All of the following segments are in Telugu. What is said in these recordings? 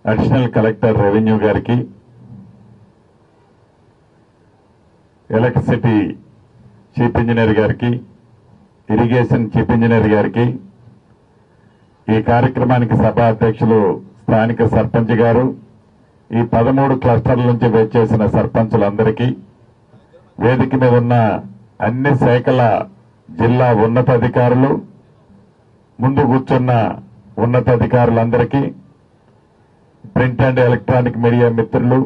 అడిషనల్ కలెక్టర్ రెవెన్యూ గారికి, ఎలక్ట్రిసిటీ చీఫ్ ఇంజనీర్ గారికి, ఇరిగేషన్ చీఫ్ ఇంజనీర్ గారికి, ఈ కార్యక్రమానికి సభా అధ్యక్షులు స్థానిక సర్పంచ్ గారు, ఈ 13 క్లస్టర్ల నుంచి వచ్చేసిన సర్పంచులందరికీ, వేదిక మీద ఉన్న అన్ని శాఖల జిల్లా ఉన్నతాధికారులు, ముందు కూర్చున్న ఉన్నతాధికారులందరికీ, ప్రింట్ అండ్ ఎలక్ట్రానిక్ మీడియా మిత్రులు,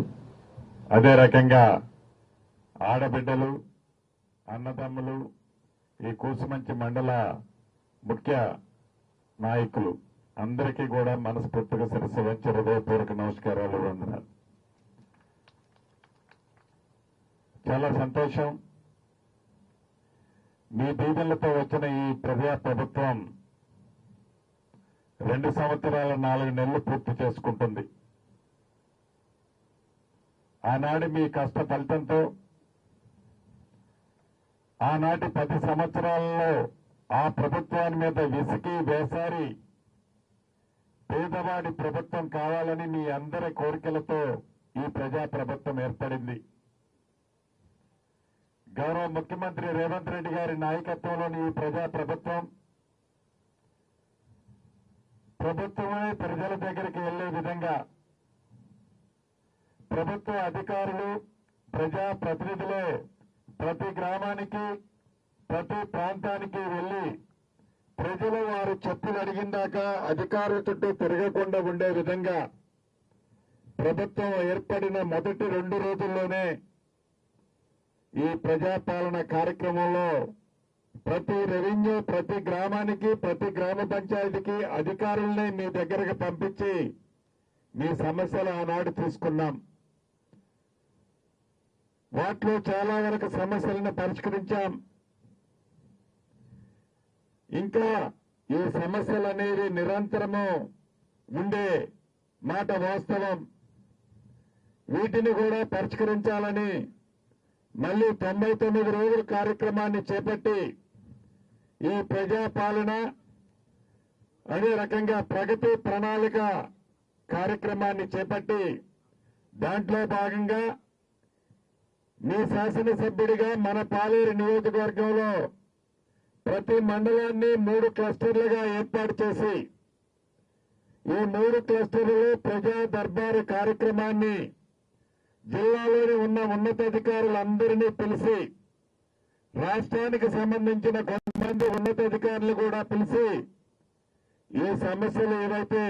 అదే రకంగా ఆడబిడ్డలు, అన్నదమ్ములు, ఈ కూసుమంచి మండల ముఖ్య నాయకులు అందరికీ కూడా మనస్ఫూర్తిగా శిరస్సు వంచి హృదయపూర్వక నమస్కారాలు, వందనాలు. చాలా సంతోషం. మీ దీవెనలతో వచ్చిన ఈ ప్రజా ప్రభుత్వం 2 సంవత్సరాల 4 నెలలు పూర్తి చేసుకుంటుంది. ఆనాడు మీ కష్ట ఫలితంతో ఆనాటి 10 సంవత్సరాలలో ఆ ప్రభుత్వాన్ని మీద విసికి వేసారి పేదవాడి ప్రభుత్వం కావాలని మీ అందరి కోరికలతో ఈ ప్రజా ప్రభుత్వం ఏర్పడింది. గౌరవ ముఖ్యమంత్రి రేవంత్ రెడ్డి గారి నాయకత్వంలోని ఈ ప్రజా ప్రభుత్వమే ప్రజల దగ్గరికి వెళ్లే విధంగా ప్రభుత్వ అధికారులు, ప్రజా ప్రతినిధులే ప్రతి గ్రామానికి, ప్రతి ప్రాంతానికి వెళ్లి ప్రజలు వారు చెప్పులు అడిగిందాక అధికారుల చుట్టూ తిరగకుండా ఉండే విధంగా ప్రభుత్వం ఏర్పడిన మొదటి 2 రోజుల్లోనే ఈ ప్రజాపాలన కార్యక్రమంలో ప్రతి రెవెన్యూ, ప్రతి గ్రామానికి, ప్రతి గ్రామ పంచాయతీకి అధికారుల్ని మీ దగ్గరకు పంపించి మీ సమస్యలు ఆనాడు తీసుకున్నాం. వాటిలో చాలా వరకు సమస్యలను పరిష్కరించాం. ఇంకా ఈ సమస్యలు అనేవి నిరంతరము ఉండే మాట వాస్తవం. వీటిని కూడా పరిష్కరించాలని మళ్లీ 99 రోజుల కార్యక్రమాన్ని చేపట్టి ఈ ప్రజాపాలన, అదే రకంగా ప్రగతి ప్రణాళిక కార్యక్రమాన్ని చేపట్టి దాంట్లో భాగంగా మీ శాసనసభ్యుడిగా మన పాలేరు నియోజకవర్గంలో ప్రతి మండలాన్ని 3 క్లస్టర్లుగా ఏర్పాటు చేసి ఈ 3 క్లస్టర్లలో ప్రజా దర్బారు కార్యక్రమాన్ని జిల్లాలోని ఉన్న ఉన్నతాధికారులందరినీ పిలిచి, రాష్ట్రానికి సంబంధించిన కొంతమంది ఉన్నతాధికారులు కూడా పిలిచి ఈ సమస్యలు ఏవైతే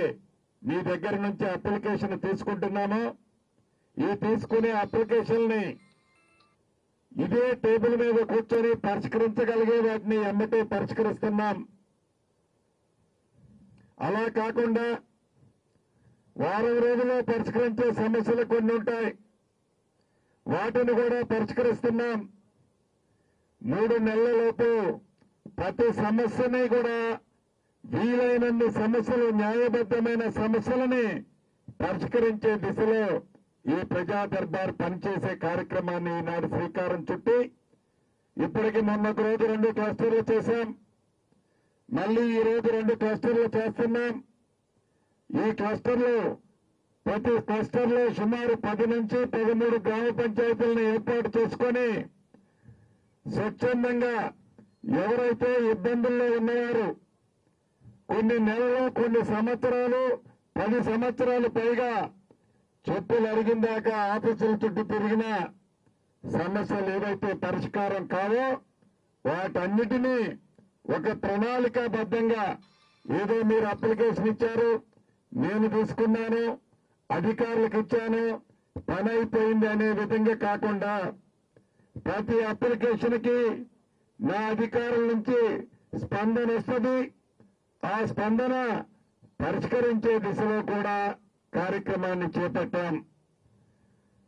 మీ దగ్గర నుంచి అప్లికేషన్ తీసుకుంటున్నామో ఈ తీసుకునే అప్లికేషన్ని ఇదే టేబుల్ మీద కూర్చొని పరిష్కరించగలిగే వాటిని ఎమ్మటే పరిష్కరిస్తున్నాం. అలా కాకుండా వారం రోజుల్లో పరిష్కరించే సమస్యలు కొన్ని ఉంటాయి, వాటిని కూడా పరిష్కరిస్తున్నాం. 3 నెలలలోపు ప్రతి సమస్యని కూడా వీలైనన్ని సమస్యలు, న్యాయబద్ధమైన సమస్యలని పరిష్కరించే దిశలో ఈ ప్రజా దర్బార్ పనిచేసే కార్యక్రమాన్ని ఈనాడు శ్రీకారం చుట్టి ఇప్పటికి మొన్నొక రోజు 2 క్లస్టర్లు చేశాం. మళ్లీ ఈ రోజు 2 క్లస్టర్లు చేస్తున్నాం. ఈ క్లస్టర్లు ప్రతి క్లస్టర్లో సుమారు 10 నుంచి 13 గ్రామ పంచాయతీలను ఏర్పాటు చేసుకొని స్వచ్ఛందంగా ఎవరైతే ఇబ్బందుల్లో ఉన్నవారు కొన్ని నెలలు, కొన్ని సంవత్సరాలు, 10 సంవత్సరాలు పైగా చెప్పులు అడిగిందాకా ఆఫీసుల చుట్టూ తిరిగిన సమస్యలు ఏవైతే పరిష్కారం కావో వాటన్నిటినీ ఒక ప్రణాళికాబద్ధంగా, ఏదో మీరు అప్లికేషన్ ఇచ్చారు, నేను తీసుకున్నాను, అధికారులకు ఇచ్చాను, పని అయిపోయింది అనే విధంగా కాకుండా ప్రతి అప్లికేషన్ కి నా అధికారుల నుంచి స్పందన వస్తుంది. ఆ స్పందన పరిష్కరించే దిశలో కూడా కార్యక్రమాన్ని చేపట్టాం.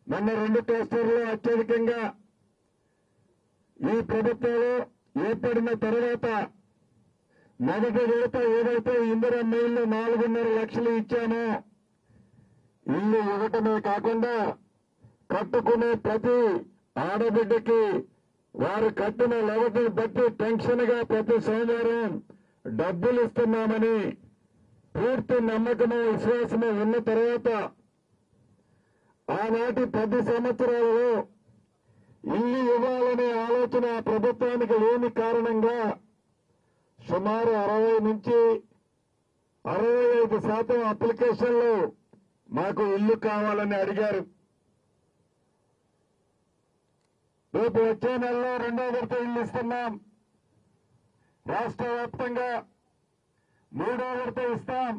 మొన్న 2 క్లస్టర్లు అత్యధికంగా ఈ ప్రభుత్వంలో ఏర్పడిన తర్వాత మొదటి విడత ఏదైతే ఇందిరమ్మ ఇల్లు 4.5 లక్షలు ఇచ్చామో, ఇల్లు ఇవ్వటమే కాకుండా కట్టుకునే ప్రతి ఆడబిడ్డకి వారు కట్టిన లెవెల్ని బట్టి టెన్షన్ గా ప్రతి సోమవారం డబ్బులు ఇస్తున్నామని పూర్తి నమ్మకము విశ్వాసము ఉన్న తర్వాత ఆనాటి 10 సంవత్సరాలలో ఇల్లు ఇవ్వాలనే ఆలోచన ప్రభుత్వానికి లేని కారణంగా సుమారు 60 నుంచి 65% అప్లికేషన్లు మాకు ఇల్లు కావాలని అడిగారు. రేపు వచ్చే నెలలో 2వ విడత ఇల్లు ఇస్తున్నాం. రాష్ట్ర వ్యాప్తంగా 3వ విడత ఇస్తాం,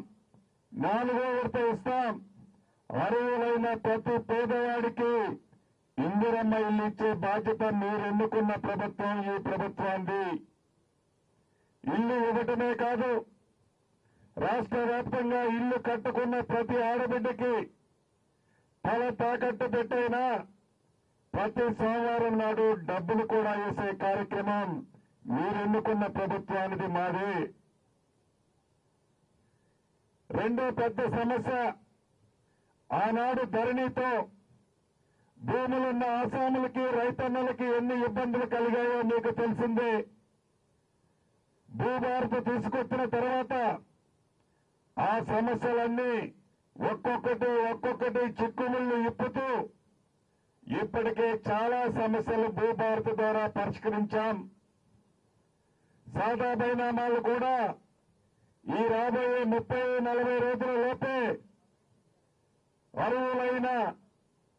4వ విడత ఇస్తాం. అర్హులైన ప్రతి పేదవాడికి ఇందిరమ్మ ఇల్లు ఇచ్చే బాధ్యత మీరు ఎన్నుకున్న ప్రభుత్వం ఈ ప్రభుత్వాన్ని. ఇల్లు ఇవ్వటమే కాదు, రాష్ట్ర వ్యాప్తంగా ఇల్లు కట్టుకున్న ప్రతి ఆడబిడ్డకి తల తాకట్టు పెట్టైనా ప్రతి సోమవారం నాడు డబ్బులు కూడా వేసే కార్యక్రమం మీరెన్నుకున్న ప్రభుత్వానికి మాది. రెండో పెద్ద సమస్య, ఆనాడు ధరణితో భూములున్న ఆసాములకి రైతన్నలకి ఎన్ని ఇబ్బందులు కలిగాయో మీకు తెలిసిందే. భూభారత తీసుకొచ్చిన తర్వాత ఆ సమస్యలన్నీ ఒక్కొక్కటి చిక్కుముళ్ళు ఇప్పుతూ ఇప్పటికే చాలా సమస్యలు భూభారత ద్వారా పరిష్కరించాం. సాదా బైనామాలు కూడా ఈ రాబోయే 30-40 రోజుల లోపే అర్హులైన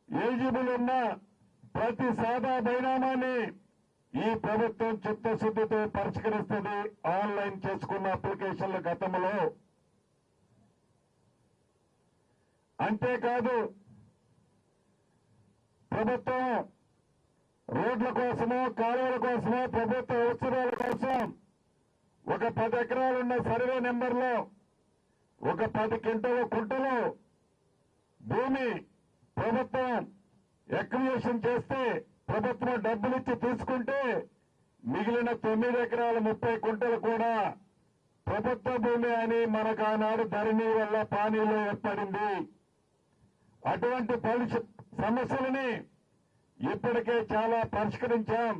ఎలిజిబుల్ ఉన్న ప్రతి సాదా బైనామాని ఈ ప్రభుత్వం చిత్తశుద్ధితో పరిష్కరిస్తుంది. ఆన్లైన్ చేసుకున్న అప్లికేషన్ల గతంలో. అంతేకాదు, ప్రభుత్వం రోడ్ల కోసమో కాలువల కోసమో ప్రభుత్వ అవసరాల కోసం ఒక 10 ఎకరాలున్న సర్వే నెంబర్లో ఒక 10 క్వింటాల కుంటలు భూమి ప్రభుత్వం ఎక్విజిషన్ చేస్తే ప్రభుత్వం డబ్బులిచ్చి తీసుకుంటే మిగిలిన 9 ఎకరాల 30 కుంటలు కూడా ప్రభుత్వ భూమి అని మనకు ఆనాడు ధరణి వల్ల పానీలో ఏర్పడింది. అటువంటి సమస్యలని ఇప్పటికే చాలా పరిష్కరించాం.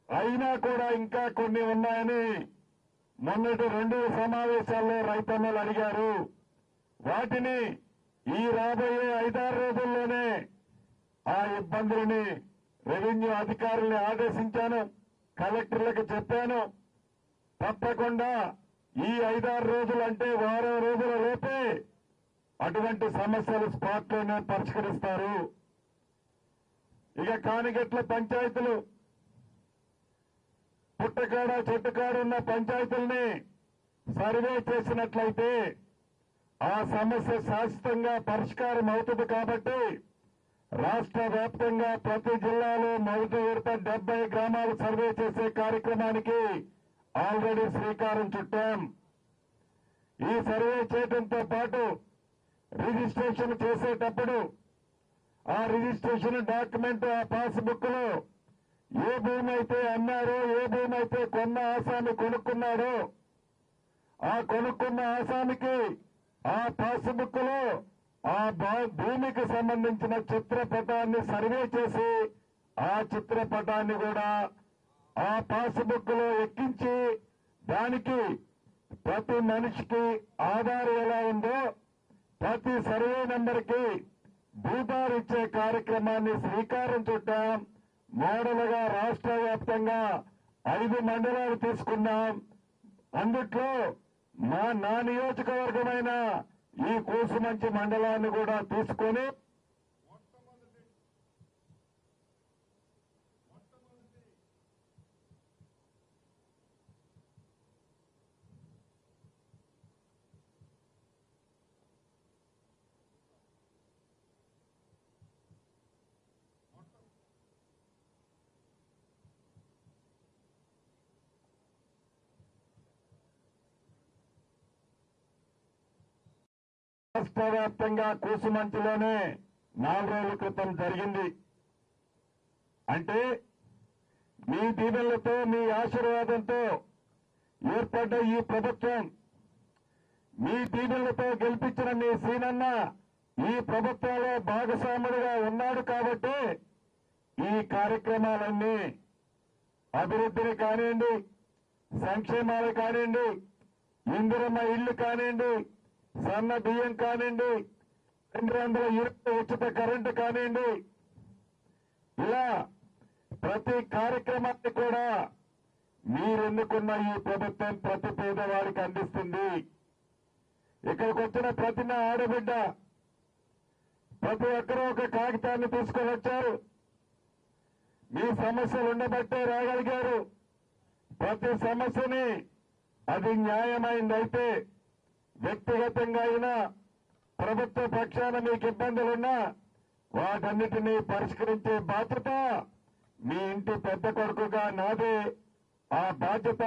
అయినా కూడా ఇంకా కొన్ని ఉన్నాయని మొన్నటి 2 సమావేశాల్లో రైతన్నలు అడిగారు. వాటిని ఈ రాబోయే 5-6 రోజుల్లోనే ఆ ఇబ్బందులని రెవెన్యూ అధికారుల్ని ఆదేశించాను, కలెక్టర్లకు చెప్పాను. తప్పకుండా ఈ 5-6 రోజులంటే వారం రోజుల లోపే అటువంటి సమస్యలు స్పాట్లోనే పరిష్కరిస్తారు. ఇక కానిగట్ల పంచాయతీలు, పుట్టకాడ చెట్టుకాడ ఉన్న పంచాయతీల్ని సర్వే చేసినట్లయితే ఆ సమస్య శాశ్వతంగా పరిష్కారం అవుతుంది. కాబట్టి రాష్ట్ర వ్యాప్తంగా ప్రతి జిల్లాలో మొదటి విడత 70 గ్రామాలు సర్వే చేసే కార్యక్రమానికి ఆల్రెడీ శ్రీకారం చుట్టాం. ఈ సర్వే చేయడంతో పాటు రిజిస్ట్రేషన్ చేసేటప్పుడు ఆ రిజిస్ట్రేషన్ డాక్యుమెంట్, ఆ పాస్బుక్ లో ఏ భూమి అయితే అన్నారో, ఏ భూమి అయితే కొన్న ఆసామి కొనుక్కున్నారో ఆ కొనుక్కున్న ఆసామికి ఆ పాస్బుక్ లో ఆ భూమికి సంబంధించిన చిత్రపటాన్ని సర్వే చేసి ఆ చిత్రపటాన్ని కూడా ఆ పాస్బుక్ లో ఎక్కించి దానికి ప్రతి మనిషికి ఆధార్ ఎలా ఉందో ప్రతి సర్వే నెంబర్కి భూధార్ ఇచ్చే కార్యక్రమాన్ని శ్రీకారం చుట్టాం. మోడల్గా రాష్ట్ర వ్యాప్తంగా 5 మండలాలు తీసుకున్నాం. అందుట్లో నా నియోజకవర్గమైన ఈ కూసుమంచి మండలాన్ని కూడా తీసుకొని రాష్ట్ర వ్యాప్తంగా కూసుమంచిలోనే 4 రోజుల క్రితం జరిగింది. అంటే మీ దీవెనలతో, మీ ఆశీర్వాదంతో ఏర్పడ్డ ఈ ప్రభుత్వం, మీ దీవెనలతో గెలిపించిన మీ సీనన్న ఈ ప్రభుత్వంలో భాగస్వాముడుగా ఉన్నాడు. కాబట్టి ఈ కార్యక్రమాలన్నీ అభివృద్ధిని కానివ్వండి, సంక్షేమాలు కానివ్వండి, ఇందిరమ్మ ఇల్లు కానివ్వండి, సన్న బియ్యం కానివ్వండి, 200 యూనిట్ల ఉచిత కరెంటు కానివ్వండి, ఇలా ప్రతి కార్యక్రమాన్ని కూడా మీరెన్నుకున్న ఈ ప్రభుత్వం ప్రతి పేదవాడికి అందిస్తుంది. ఇక్కడికి వచ్చిన ప్రతి నా ఆడబిడ్డ ప్రతి ఒక్కరూ ఒక కాగితాన్ని తీసుకొని వచ్చారు. మీ సమస్యలు ఉండబట్టే రాగలిగారు. ప్రతి సమస్యని అది న్యాయమైందైతే వ్యక్తిగతంగా అయినా ప్రభుత్వ పక్షాన మీకు ఇబ్బందులున్నా వాటన్నిటినీ పరిష్కరించే బాధ్యత మీ ఇంటి పెద్ద కొడుకుగా నాదే. ఆ బాధ్యత